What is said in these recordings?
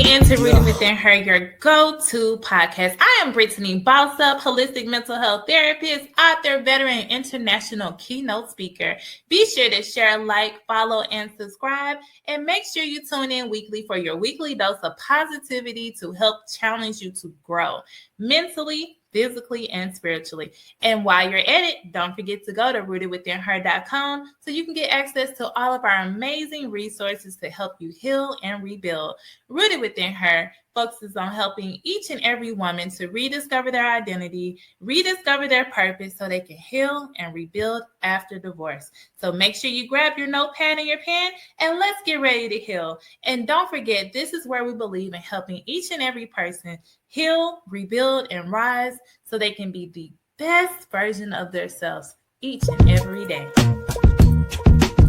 into Rooted Within Her, your go-to podcast. I am Brittany Bosup, holistic mental health therapist, author, veteran, international keynote speaker. Be sure to share, like, follow, and subscribe. And make sure you tune in weekly for your weekly dose of positivity to help challenge you to grow mentally, physically, and spiritually. And while you're at it, don't forget to go to rootedwithinher.com so you can get access to all of our amazing resources to help you heal and rebuild. Rooted Within Her focuses on helping each and every woman to rediscover their identity, rediscover their purpose so they can heal and rebuild after divorce. So make sure you grab your notepad and your pen and let's get ready to heal. And don't forget, this is where we believe in helping each and every person heal, rebuild, and rise so they can be the best version of themselves each and every day.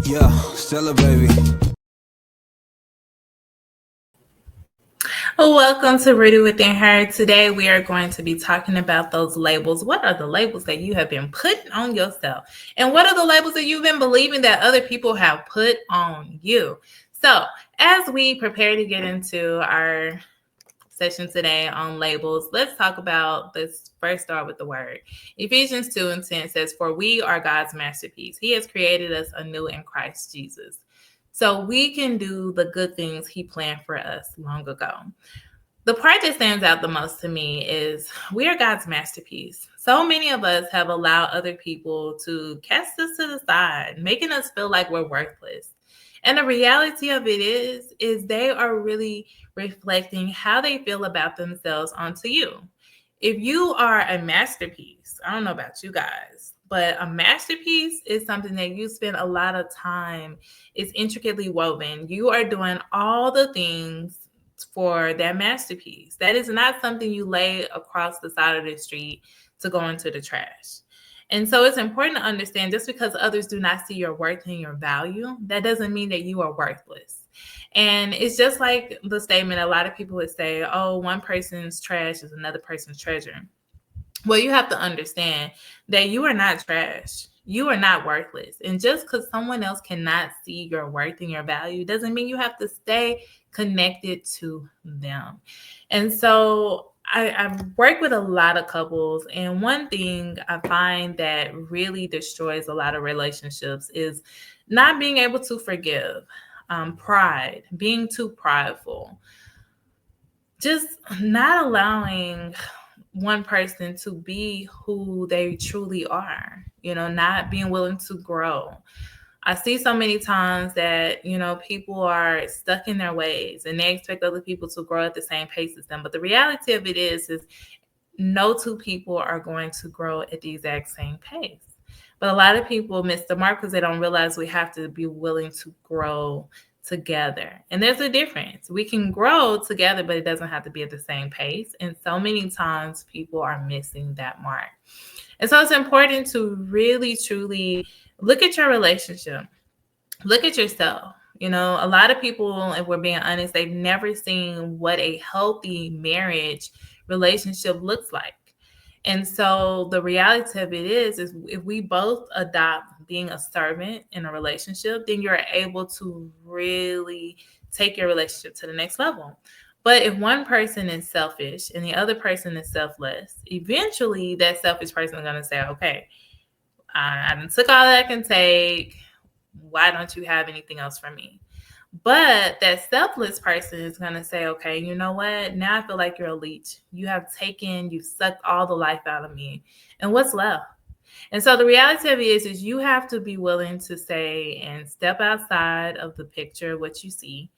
Yeah, Stella, baby. Welcome to Rooted Within Her. Today we are going to be talking about those labels. What are the labels that you have been putting on yourself? And what are the labels that you've been believing that other people have put on you? So as we prepare to get into our session today on labels, let's talk about this. First, start with the word. Ephesians 2:10 says, "For we are God's masterpiece. He has created us anew in Christ Jesus, so we can do the good things He planned for us long ago." The part that stands out the most to me is we are God's masterpiece. So many of us have allowed other people to cast us to the side, making us feel like we're worthless. And the reality of it is they are really reflecting how they feel about themselves onto you. If you are a masterpiece, I don't know about you guys, but a masterpiece is something that you spend a lot of time, it's intricately woven. You are doing all the things for that masterpiece. That is not something you lay across the side of the street to go into the trash. And so it's important to understand just because others do not see your worth and your value, that doesn't mean that you are worthless. And it's just like the statement a lot of people would say, oh, one person's trash is another person's treasure. Well, you have to understand that you are not trash. You are not worthless. And just because someone else cannot see your worth and your value doesn't mean you have to stay connected to them. And so I've worked with a lot of couples, and one thing I find that really destroys a lot of relationships is not being able to forgive, pride, being too prideful, just not allowing one person to be who they truly are, not being willing to grow. I see so many times that, people are stuck in their ways and they expect other people to grow at the same pace as them. But the reality of it is no two people are going to grow at the exact same pace. But a lot of people miss the mark because they don't realize we have to be willing to grow together. And there's a difference. We can grow together, but it doesn't have to be at the same pace. And so many times people are missing that mark. And so it's important to really, truly look at your relationship. Look at yourself. A lot of people, if we're being honest, they've never seen what a healthy marriage relationship looks like. And so the reality of it is if we both adopt being a servant in a relationship, then you're able to really take your relationship to the next level. But if one person is selfish and the other person is selfless, eventually that selfish person is going to say, okay, I took all that I can take. Why don't you have anything else for me? But that selfless person is going to say, okay, you know what? Now I feel like you're a leech. You've sucked all the life out of me. And what's left? And so the reality of it is you have to be willing to say and step outside of the picture, what you see,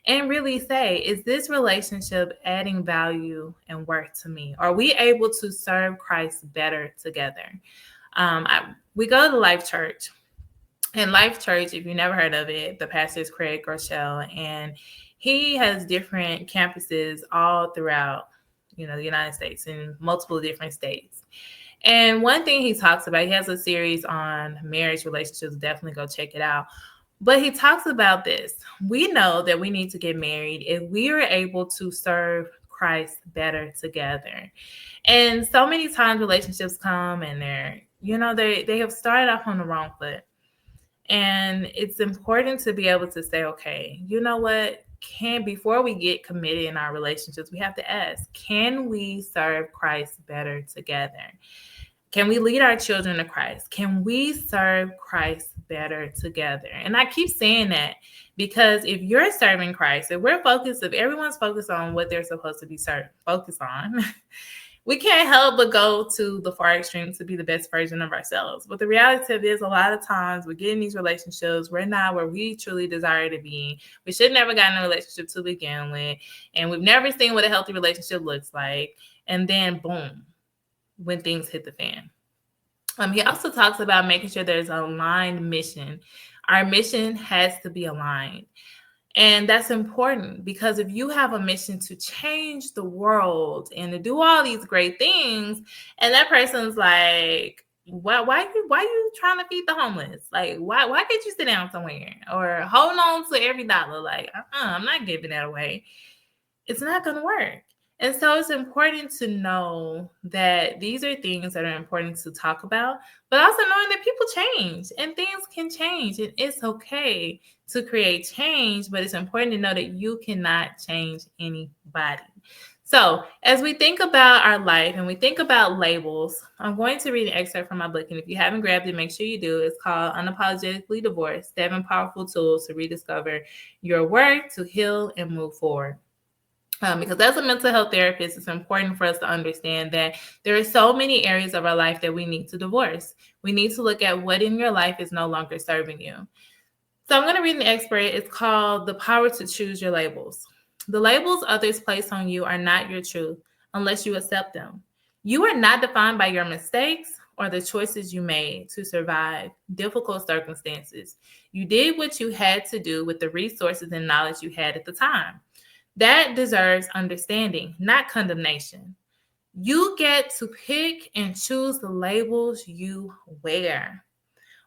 and really say, is this relationship adding value and worth to me? Are we able to serve Christ better together? We go to Life Church. And Life Church, if you've never heard of it, the pastor is Craig Groeschel, and he has different campuses all throughout, the United States in multiple different states. And one thing he talks about, he has a series on marriage relationships. Definitely go check it out. But he talks about this. We know that we need to get married if we are able to serve Christ better together. And so many times relationships come and they have started off on the wrong foot. And it's important to be able to say, okay, you know what? before we get committed in our relationships, we have to ask, can we serve Christ better together? Can we lead our children to Christ? Can we serve Christ better together? And I keep saying that because if you're serving Christ, if everyone's focused on what they're supposed to be focused on, we can't help but go to the far extreme to be the best version of ourselves. But the reality of it is, a lot of times we get in these relationships, we're not where we truly desire to be. We should never got in a relationship to begin with, and we've never seen what a healthy relationship looks like. And then boom, when things hit the fan. He also talks about making sure there's an aligned mission. Our mission has to be aligned. And that's important because if you have a mission to change the world and to do all these great things, and that person's like, why you trying to feed the homeless? Like, why can't you sit down somewhere or hold on to every dollar? Like, I'm not giving that away. It's not going to work. And so it's important to know that these are things that are important to talk about, but also knowing that people change and things can change, and it's okay to create change, but it's important to know that you cannot change anybody. So as we think about our life and we think about labels, I'm going to read an excerpt from my book. And if you haven't grabbed it, make sure you do. It's called Unapologetically Divorced: 7 Powerful Tools to Rediscover Your Worth, to Heal and Move Forward. Because as a mental health therapist, it's important for us to understand that there are so many areas of our life that we need to divorce. We need to look at what in your life is no longer serving you. So I'm going to read an excerpt. It's called The Power to Choose Your Labels. The labels others place on you are not your truth unless you accept them. You are not defined by your mistakes or the choices you made to survive difficult circumstances. You did what you had to do with the resources and knowledge you had at the time. That deserves understanding, not condemnation. You get to pick and choose the labels you wear.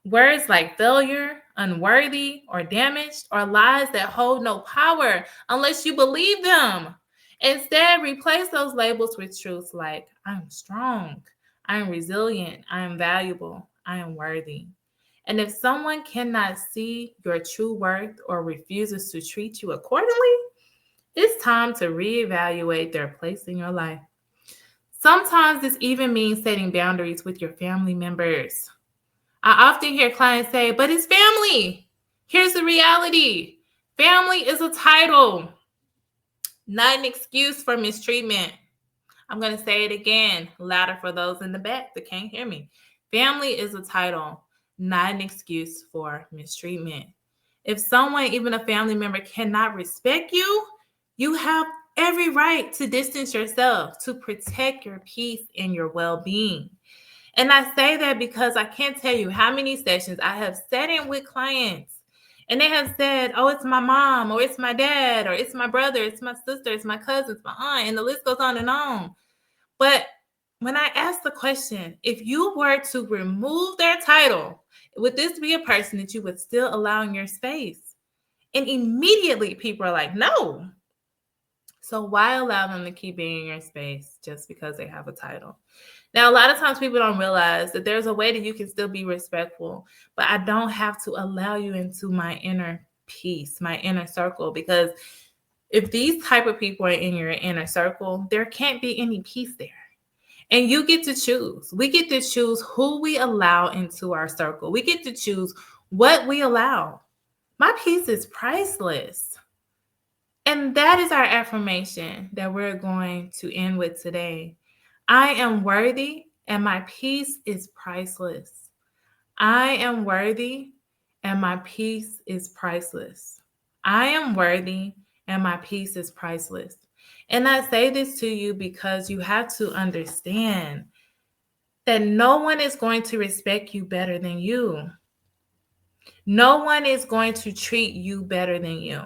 Words like failure, unworthy, or damaged are lies that hold no power unless you believe them. Instead, replace those labels with truths like, I am strong, I am resilient, I am valuable, I am worthy. And if someone cannot see your true worth or refuses to treat you accordingly, it's time to reevaluate their place in your life. Sometimes this even means setting boundaries with your family members. I often hear clients say, but it's family. Here's the reality. Family is a title, not an excuse for mistreatment. I'm going to say it again, louder for those in the back that can't hear me. Family is a title, not an excuse for mistreatment. If someone, even a family member, cannot respect you, you have every right to distance yourself to protect your peace and your well-being. And I say that because I can't tell you how many sessions I have sat in with clients and they have said, oh, it's my mom, or it's my dad, or it's my brother, it's my sister, it's my cousin, it's my aunt, and the list goes on and on. But when I ask the question, if you were to remove their title, would this be a person that you would still allow in your space? And immediately people are like, no. So why allow them to keep being in your space just because they have a title? Now, a lot of times people don't realize that there's a way that you can still be respectful, but I don't have to allow you into my inner peace, my inner circle, because if these type of people are in your inner circle, there can't be any peace there. And you get to choose. We get to choose who we allow into our circle. We get to choose what we allow. My peace is priceless. And that is our affirmation that we're going to end with today. I am worthy and my peace is priceless. I am worthy and my peace is priceless. I am worthy and my peace is priceless. And I say this to you because you have to understand that no one is going to respect you better than you. No one is going to treat you better than you.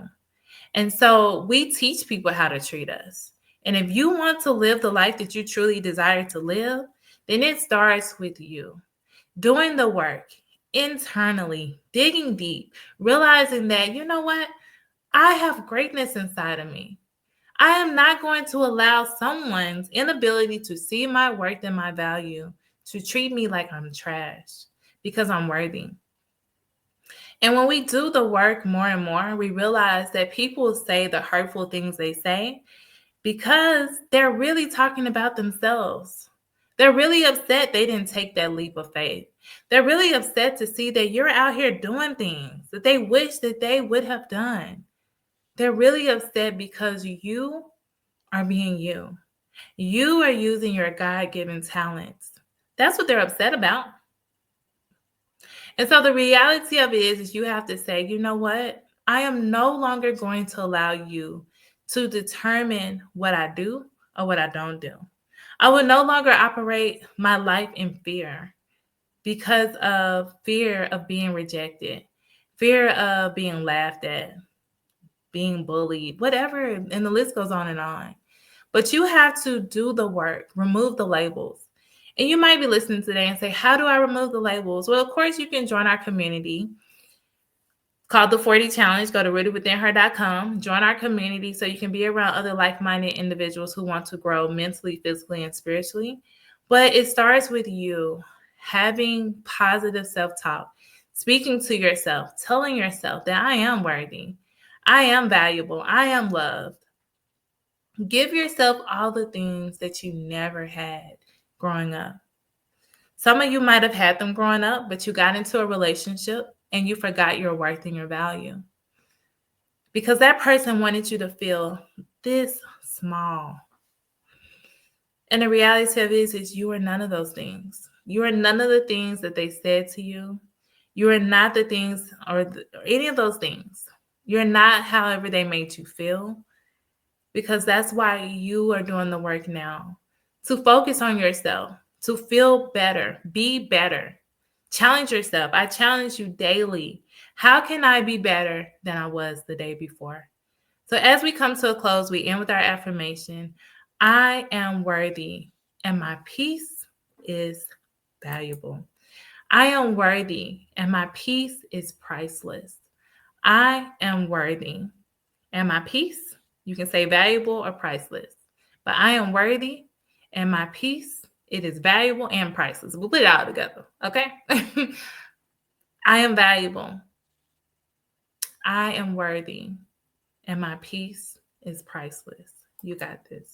And so we teach people how to treat us. And if you want to live the life that you truly desire to live, then it starts with you doing the work internally, digging deep, realizing that, you know what? I have greatness inside of me. I am not going to allow someone's inability to see my worth and my value to treat me like I'm trash because I'm worthy. And when we do the work more and more, we realize that people say the hurtful things they say because they're really talking about themselves. They're really upset they didn't take that leap of faith. They're really upset to see that you're out here doing things that they wish that they would have done. They're really upset because you are being you. You are using your God-given talents. That's what they're upset about. And so the reality of it is you have to say, you know what? I am no longer going to allow you to determine what I do or what I don't do. I will no longer operate my life in fear because of fear of being rejected, fear of being laughed at, being bullied, whatever. And the list goes on and on. But you have to do the work, remove the labels. And you might be listening today and say, how do I remove the labels? Well, of course, you can join our community called the 40 Challenge. Go to rootedwithinher.com, join our community so you can be around other like-minded individuals who want to grow mentally, physically, and spiritually. But it starts with you having positive self-talk, speaking to yourself, telling yourself that I am worthy, I am valuable, I am loved. Give yourself all the things that you never had growing up. Some of you might have had them growing up, but you got into a relationship and you forgot your worth and your value because that person wanted you to feel this small. And the reality of it is you are none of those things. You are none of the things that they said to you. You are not the things or any of those things. You're not however they made you feel, because that's why you are doing the work now, to focus on yourself, to feel better, be better. Challenge yourself. I challenge you daily. How can I be better than I was the day before? So as we come to a close, we end with our affirmation. I am worthy and my peace is valuable. I am worthy and my peace is priceless. I am worthy and my peace, you can say valuable or priceless, but I am worthy and my peace, it is valuable and priceless. We'll put it all together, okay? I am valuable. I am worthy and my peace is priceless. You got this.